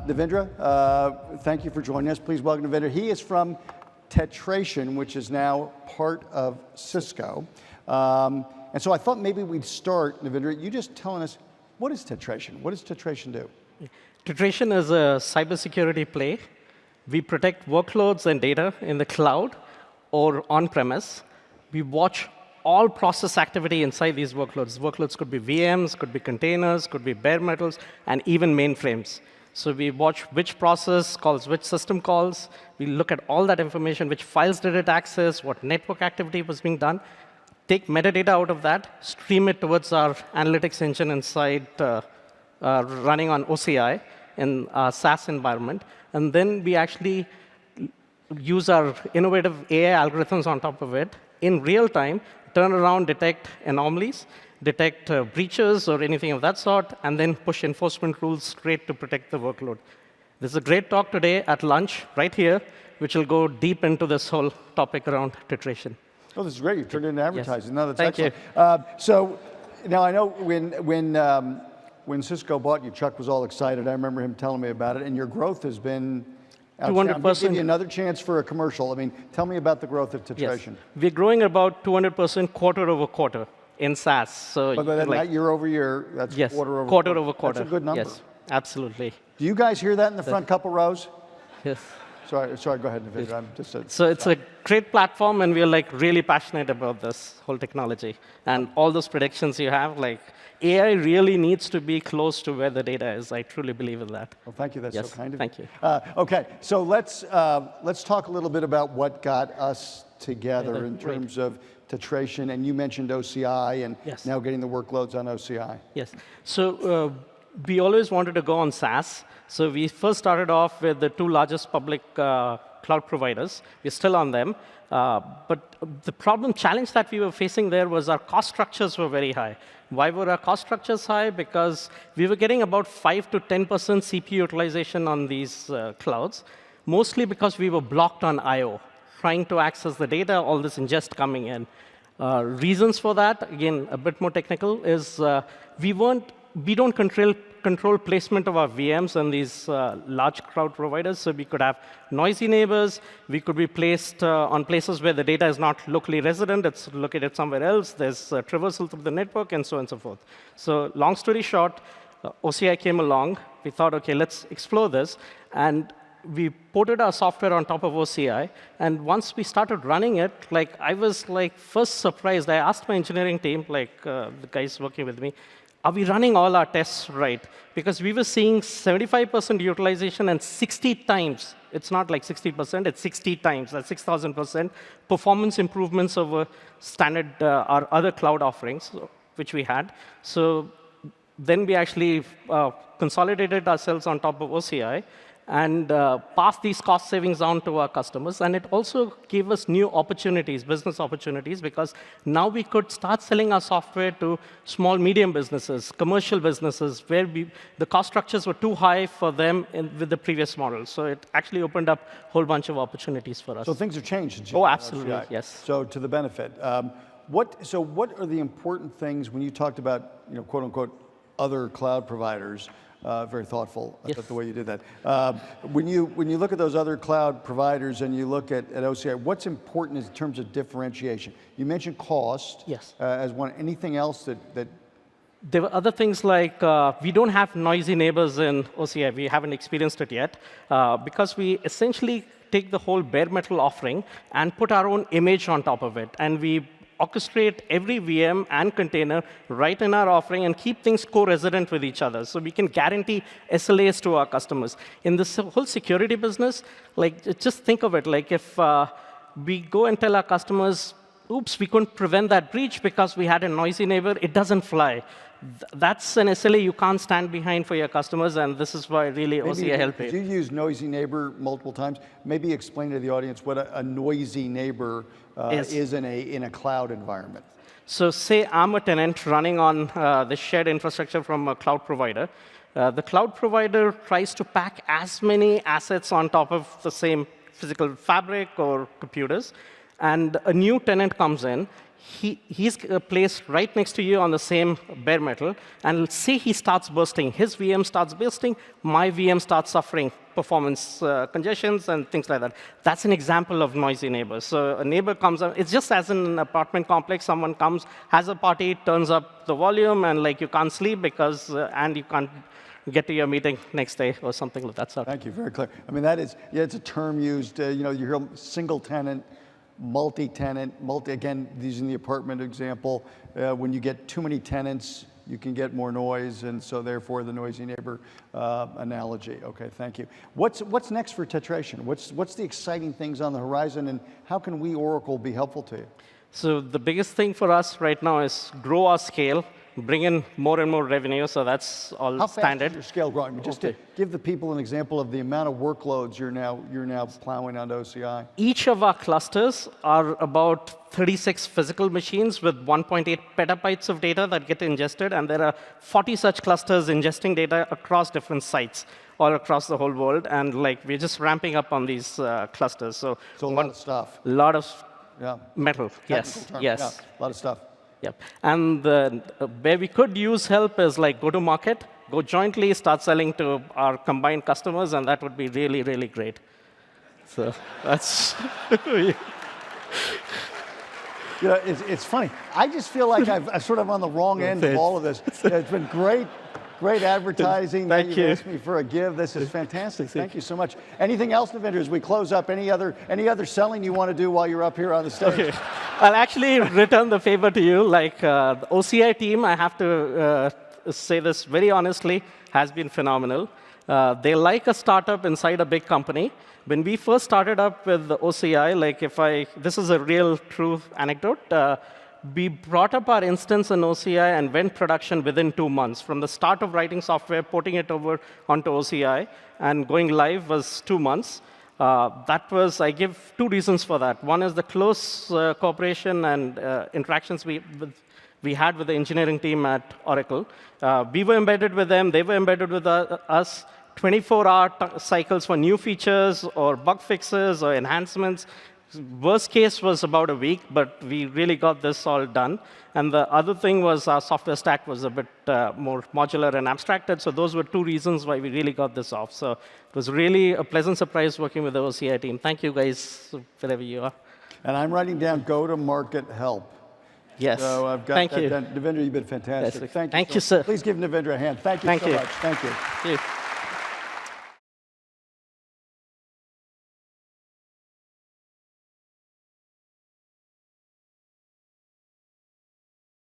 Navindra, thank you for joining us. Please welcome Navindra. He is from Tetration, which is now part of Cisco. And so I thought maybe we'd start, Navindra, you just telling us, what is Tetration? What does Tetration do? Tetration is a cybersecurity play. We protect workloads and data in the cloud or on-premise. We watch all process activity inside these workloads. Workloads could be VMs, could be containers, could be bare metals, and even mainframes. So we watch which process calls which system calls. We look at all that information, which files did it access, what network activity was being done, take metadata out of that, stream it towards our analytics engine inside running on OCI in our SaaS environment. And then we actually use our innovative AI algorithms on top of it in real time, turn around, detect anomalies, detect breaches or anything of that sort, and then push enforcement rules straight to protect the workload. This is a great talk today at lunch right here, which will go deep into this whole topic around Tetration. Oh, this is great. You've turned it into advertising. Yes. No, that's Thank excellent. So now I know when Cisco bought you, Chuck was all excited. I remember him telling me about it, and your growth has been 200%. I'm going to give you another chance for a commercial. I mean, tell me about the growth of Tetration. Yes. We're growing about 200% quarter over quarter in SaaS. So but that's not year over year. That's yes, quarter over quarter. That's a good number. Yes, absolutely. Do you guys hear that in the front couple rows? Yes. Sorry, go ahead, Navindra. I'm just so it's a great platform, and we're like really passionate about this whole technology. And all those predictions you have, like AI really needs to be close to where the data is. I truly believe in that. Well, thank you. That's yes, so kind of you. Thank you. Okay, so let's talk a little bit about what got us together in terms of Tetration. And you mentioned OCI, and yes. now getting the workloads on OCI. Yes. So we always wanted to go on SaaS. So we first started off with the two largest public cloud providers. We're still on them. But the challenge that we were facing there was our cost structures were very high. Why were our cost structures high? Because we were getting about 5 to 10% CPU utilization on these clouds, mostly because we were blocked on I/O, trying to access the data, all this ingest coming in. Reasons for that, again, a bit more technical, is we don't control placement of our VMs on these large cloud providers, so we could have noisy neighbors. We could be placed on places where the data is not locally resident. It's located somewhere else. There's traversal through the network, and so on and so forth. So long story short, OCI came along. We thought, OK, let's explore this. And we ported our software on top of OCI. And once we started running it, I was first surprised. I asked my engineering team, the guys working with me, are we running all our tests right? Because we were seeing 75% utilization and 60 times. It's not like 60%, it's 60 times. That's 6,000% performance improvements over standard our other cloud offerings, which we had. So then we actually consolidated ourselves on top of OCI and pass these cost savings on to our customers. And it also gave us new opportunities, business opportunities, because now we could start selling our software to small, medium businesses, commercial businesses, where the cost structures were too high for them with the previous model. So it actually opened up a whole bunch of opportunities for us. So things have changed. Oh, absolutely, yes. So to the benefit. What are the important things when you talked about, quote unquote, other cloud providers? Very thoughtful about the way you did that. When you look at those other cloud providers and you look at OCI, what's important in terms of differentiation? You mentioned cost as one. Anything else that there were other things like we don't have noisy neighbors in OCI. We haven't experienced it yet because we essentially take the whole bare metal offering and put our own image on top of it. And we orchestrate every VM and container right in our offering and keep things co-resident with each other. So we can guarantee SLAs to our customers. In this whole security business, just think of it, if we go and tell our customers, oops, we couldn't prevent that breach because we had a noisy neighbor, it doesn't fly. That's an SLA you can't stand behind for your customers, and this is why really OCI helped it. You use noisy neighbor multiple times. Maybe explain to the audience what a noisy neighbor is in a cloud environment. So say I'm a tenant running on the shared infrastructure from a cloud provider. The cloud provider tries to pack as many assets on top of the same physical fabric or computers, and a new tenant comes in. he's placed right next to you on the same bare metal, and say he starts bursting. His VM starts bursting, my VM starts suffering performance congestions and things like that. That's an example of noisy neighbors. So a neighbor comes up, it's just as in an apartment complex, someone comes, has a party, turns up the volume, and like you can't sleep because, and you can't get to your meeting next day or something like that. So Thank you, very clear. I mean, that is, yeah, it's a term used, you hear single tenant, multi-tenant, again, using the apartment example, when you get too many tenants, you can get more noise, and so therefore the noisy neighbor analogy. Okay, thank you. What's next for Tetration? What's the exciting things on the horizon, and how can we, Oracle, be helpful to you? So the biggest thing for us right now is grow our scale, bring in more and more revenue, so that's all How standard. fast is your scale growing? Just to give the people an example of the amount of workloads you're now plowing onto OCI. Each of our clusters are about 36 physical machines with 1.8 petabytes of data that get ingested, and there are 40 such clusters ingesting data across different sites all across the whole world, and like we're just ramping up on these clusters. So a lot of stuff. A lot of Yeah. metal, yes, Technical term. yes. Yeah, a lot of stuff. Yep. And where we could use help is like go to market, go jointly, start selling to our combined customers, and that would be really, really great. So that's. It's funny. I just feel like I'm sort of on the wrong end of all of this. It's been great advertising. Thank you. Asked me for a give. This is fantastic. Thank you so much. Anything else, Navindra, as we close up? Any other selling you want to do while you're up here on the stage? Okay. I'll actually return the favor to you. Like the OCI team, I have to say this very honestly, has been phenomenal. They like a startup inside a big company. When we first started up with the OCI, like this is a real true anecdote. We brought up our instance in OCI and went production within 2 months. From the start of writing software, porting it over onto OCI, and going live was 2 months. I give 2 reasons for that. One is the close cooperation and interactions we had with the engineering team at Oracle. We were embedded with them, they were embedded with us. 24-hour cycles for new features or bug fixes or enhancements. Worst case was about a week, but we really got this all done. And the other thing was our software stack was a bit more modular and abstracted, so those were 2 reasons why we really got this off. So it was really a pleasant surprise working with the OCI team. Thank you, guys, wherever you are. And I'm writing down go-to-market help. Yes. So I've got Thank that you. done. Navindra, you've been fantastic. Yes. Thank you. Thank you, sir. Please give Navindra a hand. Thank you so much. Thank you. Thank you.